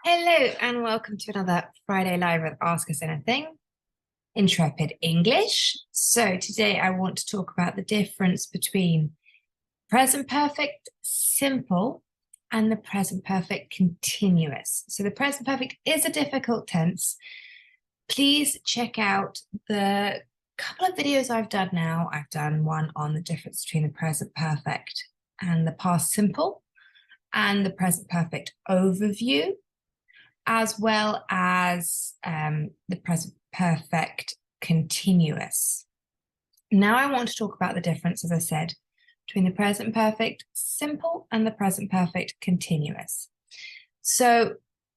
Hello and welcome to another Friday Live with Ask Us Anything, Intrepid English. So today I want to talk about the difference between present perfect simple and the present perfect continuous. So the present perfect is a difficult tense. Please check out the couple of videos I've done now. I've done one on the difference between the present perfect and the past simple and the present perfect overview, as well as the present perfect continuous. Now I want to talk about the difference, as I said, between the present perfect simple and the present perfect continuous. So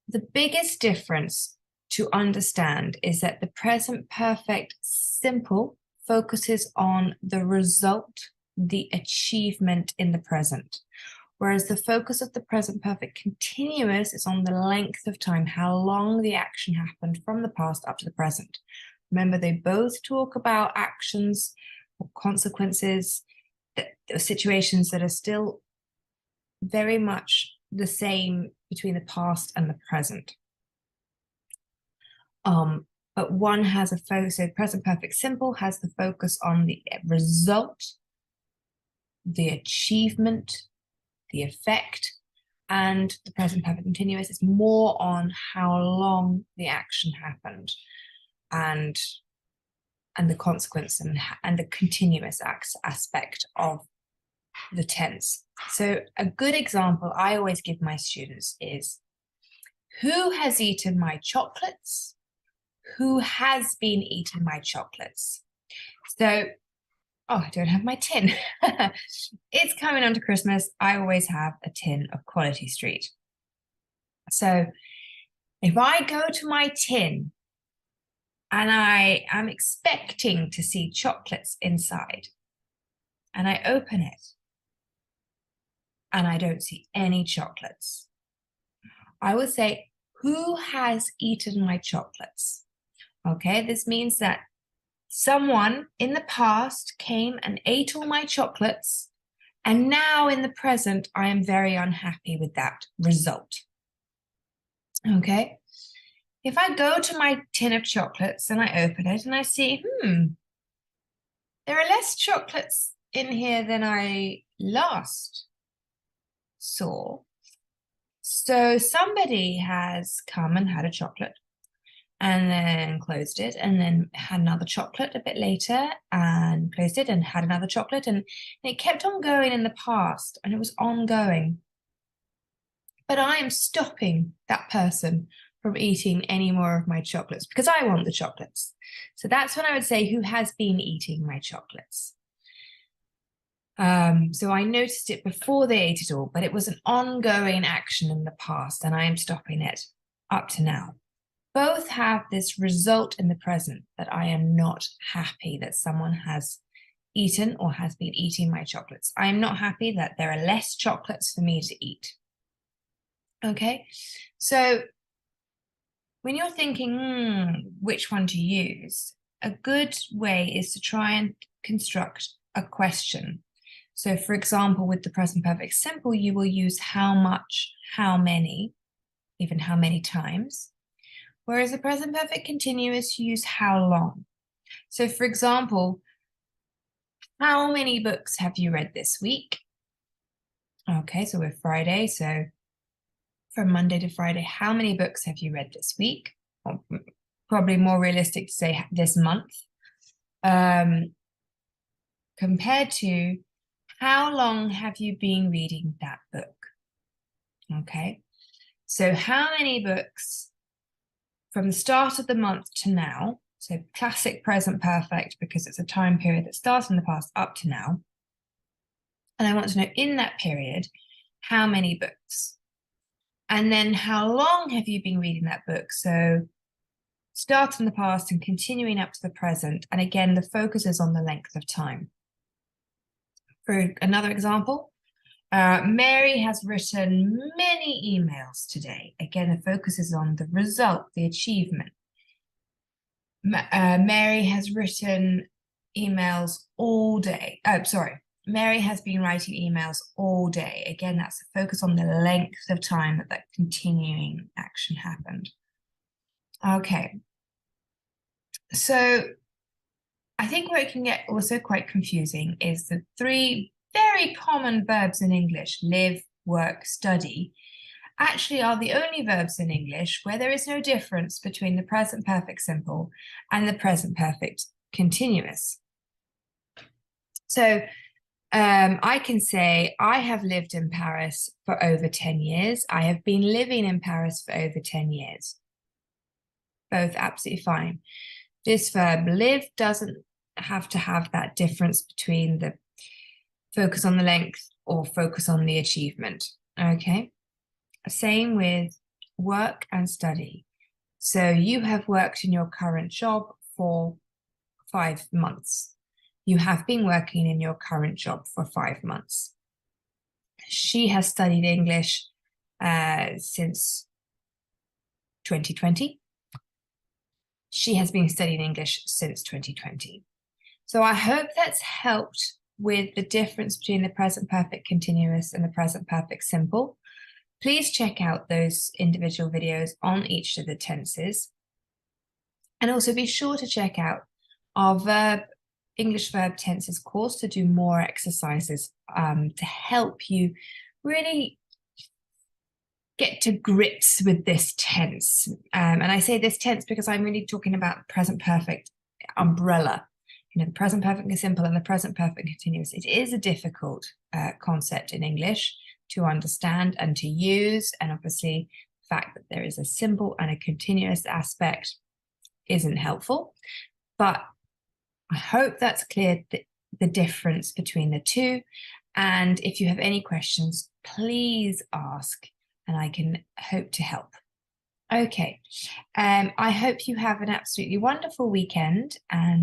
the biggest difference to understand is that the present perfect simple focuses on the result, the achievement in the present, whereas the focus of the present perfect continuous is on the length of time, how long the action happened from the past up to the present. Remember, they both talk about actions or consequences, situations that are still very much the same between the past and the present. But one has a focus, so present perfect simple has the focus on the result, the achievement, the effect, and the present perfect continuous is more on how long the action happened and the consequence and the continuous aspect of the tense. So a good example I always give my students is, who has eaten my chocolates? Who has been eating my chocolates? So, oh, I don't have my tin. It's coming on to Christmas. I always have a tin of Quality Street. So if I go to my tin and I am expecting to see chocolates inside, and I open it and I don't see any chocolates, I would say, who has eaten my chocolates? Okay, this means that someone in the past came and ate all my chocolates, and now in the present, I am very unhappy with that result. Okay, if I go to my tin of chocolates and I open it and I see, there are less chocolates in here than I last saw. So somebody has come and had a chocolate and then closed it, and then had another chocolate a bit later and closed it and had another chocolate, and it kept on going in the past, and it was ongoing. But I am stopping that person from eating any more of my chocolates because I want the chocolates. So that's when I would say, who has been eating my chocolates? So I noticed it before they ate it all, but it was an ongoing action in the past, and I am stopping it up to now. Both have this result in the present, that I am not happy that someone has eaten or has been eating my chocolates. I am not happy that there are less chocolates for me to eat. Okay, so when you're thinking which one to use, a good way is to try and construct a question. So for example, with the present perfect simple, you will use how much, how many, even how many times. Whereas the present perfect continuous, you use how long. So for example, how many books have you read this week? Okay, so we're Friday, so from Monday to Friday, how many books have you read this week? Or probably more realistic to say this month. Compared to, how long have you been reading that book? Okay, so how many books from the start of the month to now, so classic present perfect because it's a time period that starts in the past up to now. And I want to know, in that period, how many books? And then how long have you been reading that book? So start in the past and continuing up to the present. And again, the focus is on the length of time. For another example, Mary has written many emails today. Again, the focus is on the result, the achievement. Mary has written emails all day. Oh, sorry. Mary has been writing emails all day. Again, that's a focus on the length of time that that continuing action happened. Okay. So I think where it can get also quite confusing is the three very common verbs in English, live, work, study, actually are the only verbs in English where there is no difference between the present perfect simple and the present perfect continuous. So I can say, I have lived in Paris for over 10 years. I have been living in Paris for over 10 years. Both absolutely fine. This verb live doesn't have to have that difference between the focus on the length or focus on the achievement. Okay. Same with work and study. So you have worked in your current job for 5 months. You have been working in your current job for 5 months. She has studied English since 2020. She has been studying English since 2020. So I hope that's helped with the difference between the present perfect continuous and the present perfect simple. Please check out those individual videos on each of the tenses. And also be sure to check out our English verb tenses course to do more exercises to help you really get to grips with this tense. And I say this tense because I'm really talking about present perfect umbrella. You know, the present perfect simple and the present perfect continuous. It is a difficult concept in English to understand and to use. And obviously, the fact that there is a simple and a continuous aspect isn't helpful. But I hope that's clear the difference between the two. And if you have any questions, please ask, and I can hope to help. Okay, I hope you have an absolutely wonderful weekend, and